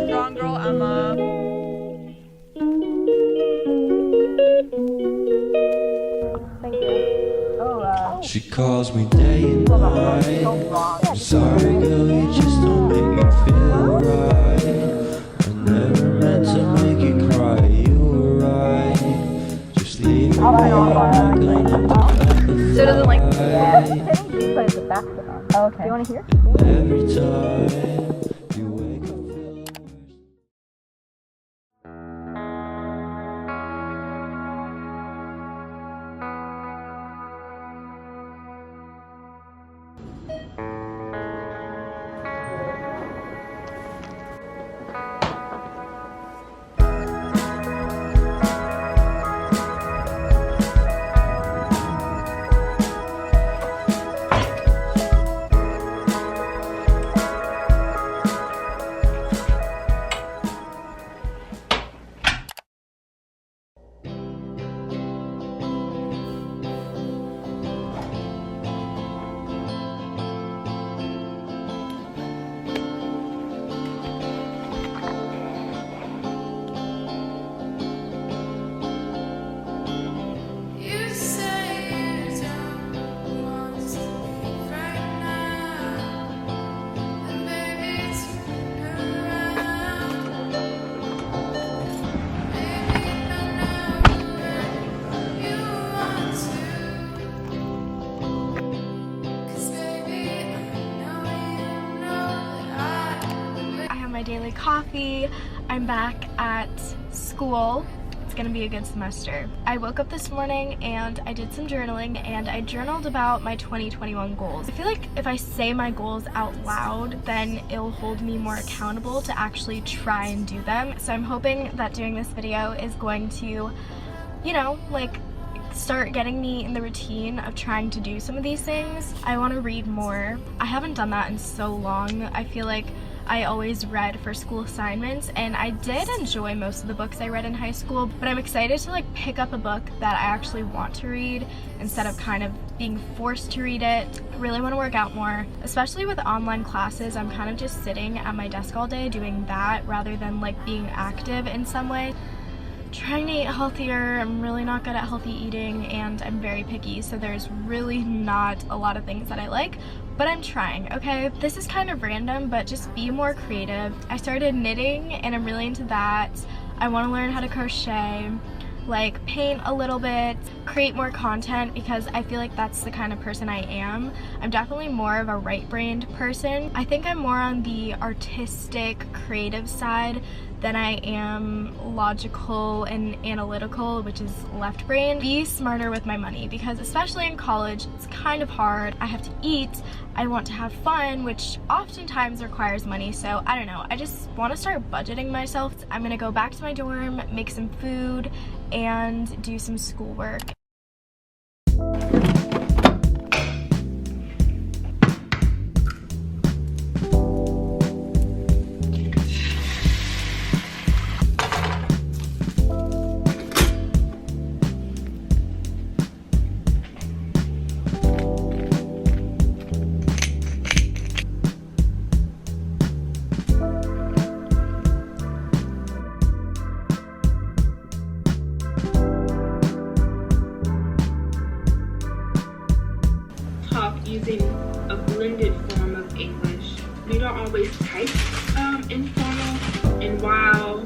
Strong girl Emma. Thank you. Oh, She calls me day and night. I'm sorry, girl, you just don't make me feel right. I never meant to make you cry. You were right. Just leave me. I'm not gonna So doesn't like. plays the basketball. Oh, okay. Do you want to hear? every time you wake up feeling worse. My daily coffee. I'm back at school. It's gonna be a good semester. I woke up this morning and I did some journaling and I journaled about my 2021 goals. I feel like if I say my goals out loud, then it'll hold me more accountable to actually try and do them. So I'm hoping that doing this video is going to, you know, like start getting me in the routine of trying to do some of these things. I want to read more. I haven't done that in so long. I feel like I always read for school assignments and I did enjoy most of the books I read in high school, but I'm excited to like pick up a book that I actually want to read instead of kind of being forced to read it. I really want to work out more, especially with online classes. I'm kind of just sitting at my desk all day doing that rather than like being active in some way. Trying to eat healthier. I'm really not good at healthy eating and I'm very picky, so there's really not a lot of things that I like, but I'm trying, okay? This is kind of random, but just be more creative. I started knitting and I'm really into that. I want to learn how to crochet, like paint a little bit, create more content, because I feel like that's the kind of person I am. I'm definitely more of a right-brained person. I think I'm more on the artistic, creative side than I am logical and analytical, which is left brain. Be smarter with my money, because especially in college, it's kind of hard. I have to eat, I want to have fun, which oftentimes requires money, so I don't know. I just want to start budgeting myself. I'm gonna go back to my dorm, make some food, and do some schoolwork. Using a blended form of English. We don't always type informal, and while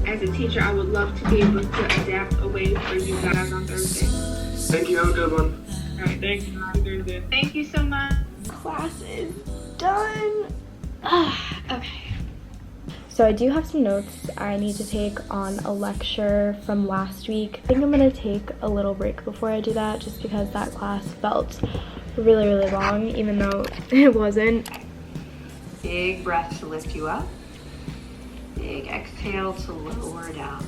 as a teacher I would love to be able to adapt a way for you guys on Thursday. Thank you, have a good one. Alright, thanks. Happy Thursday. Thank you so much. Class is done. Okay. So I do have some notes I need to take on a lecture from last week. I think I'm gonna take a little break before I do that, just because that class felt really long, even though it wasn't. Big breath to lift you up. Big exhale to lower down.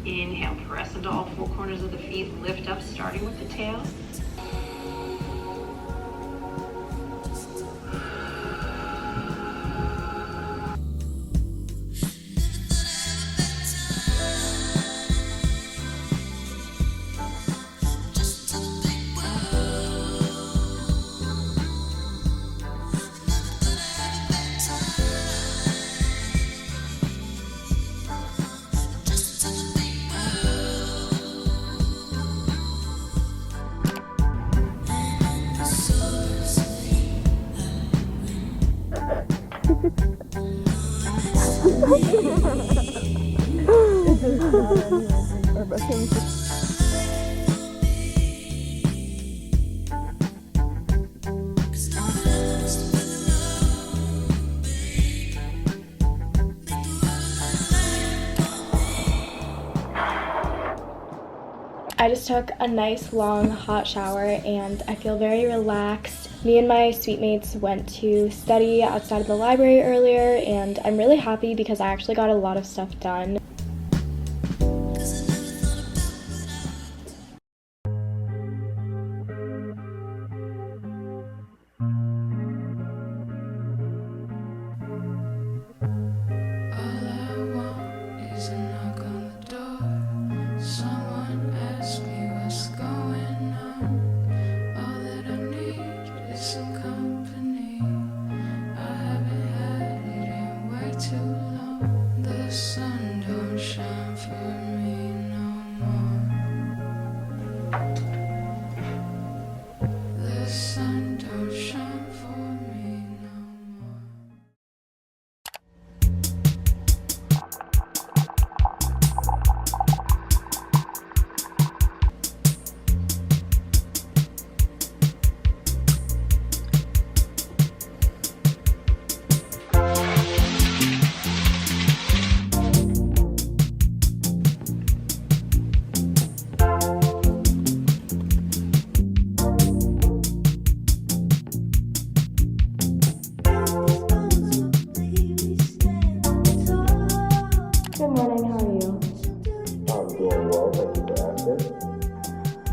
Inhale, press into all four corners of the feet, lift up, starting with the tail. I just took a nice long hot shower and I feel very relaxed. Me and my suite mates went to study outside of the library earlier and I'm really happy because I actually got a lot of stuff done.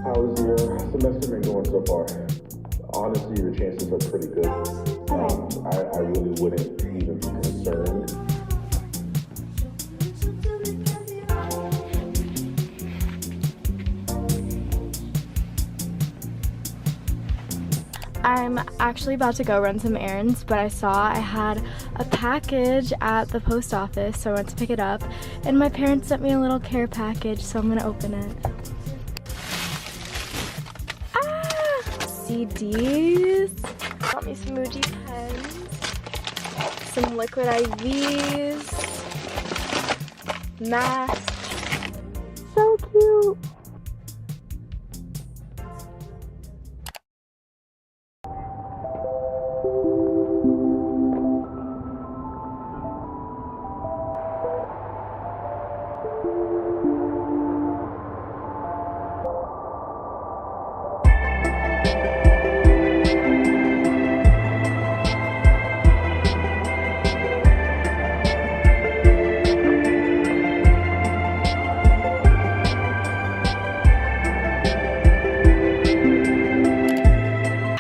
How's your semester been going so far? Honestly, your chances are pretty good. I really wouldn't even be concerned. I'm actually about to go run some errands, but I saw I had a package at the post office, so I went to pick it up. And my parents sent me a little care package, so I'm gonna open it. Ah! CDs. Got me some Muji pens. Some liquid IVs. Masks. So cute.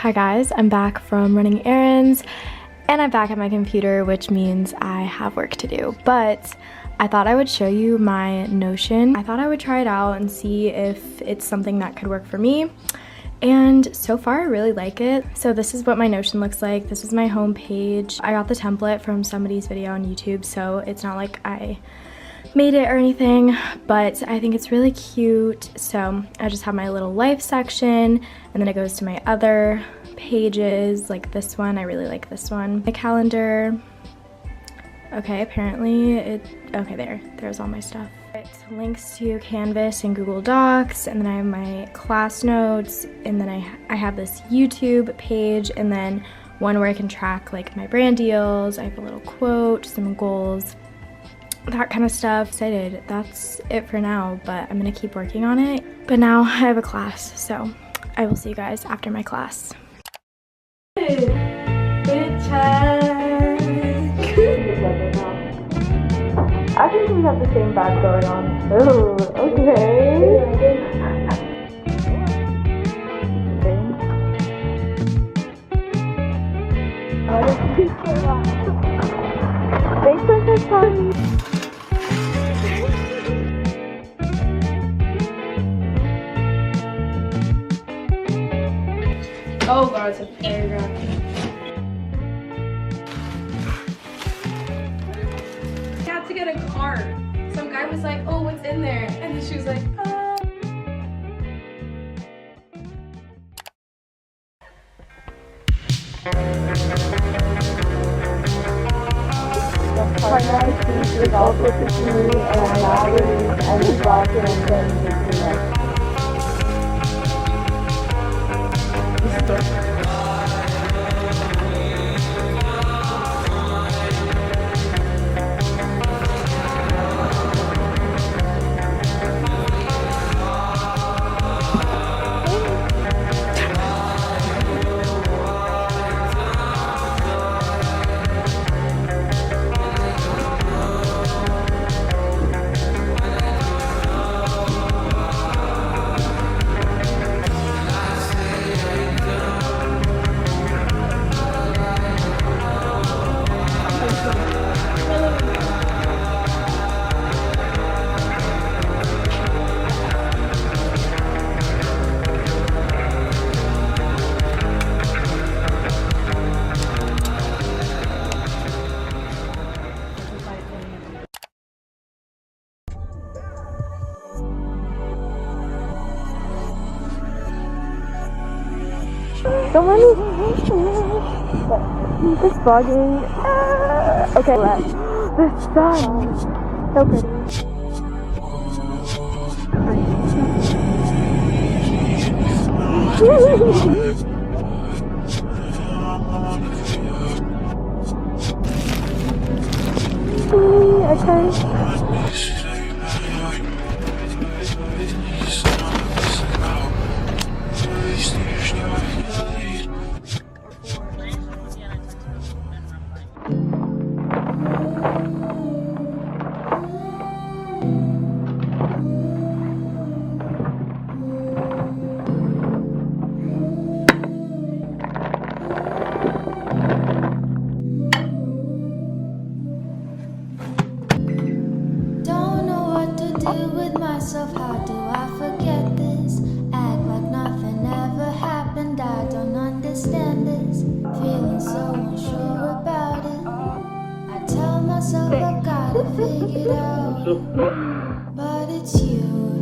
Hi guys, I'm back from running errands and I'm back at my computer, which means I have work to do, but I thought I would show you my Notion. I thought I would try it out and see if it's something that could work for me, and so far I really like it. So this is what my Notion looks like. This is my home page. I got the template from somebody's video on YouTube, so it's not like I made it or anything, but I think it's really cute. So I just have my little life section, and then it goes to my other pages, like this one. I really like this one. My calendar. Okay, apparently okay, there's all my stuff. It links to Canvas and Google Docs, and then I have my class notes, and then I have this YouTube page, and then one where I can track like my brand deals. I have a little quote, some goals, that kind of stuff. Excited. That's it for now, but I'm gonna keep working on it. But now I have a class, so I will see you guys after my class. Good check. we have the same bag going on. Oh, okay. Thanks for the time. Oh god, it's a paragraph. I had to get a card. Some guy was like, oh, what's in there? And then she was like, Partner is also to me and I always and we brought it and then don't let me. This bugging. Okay, let's. The sun. So pretty. Okay. Myself, how do I forget this? Act like nothing ever happened. I don't understand this. Feeling so unsure about it. I tell myself I got it figured out, but it's you.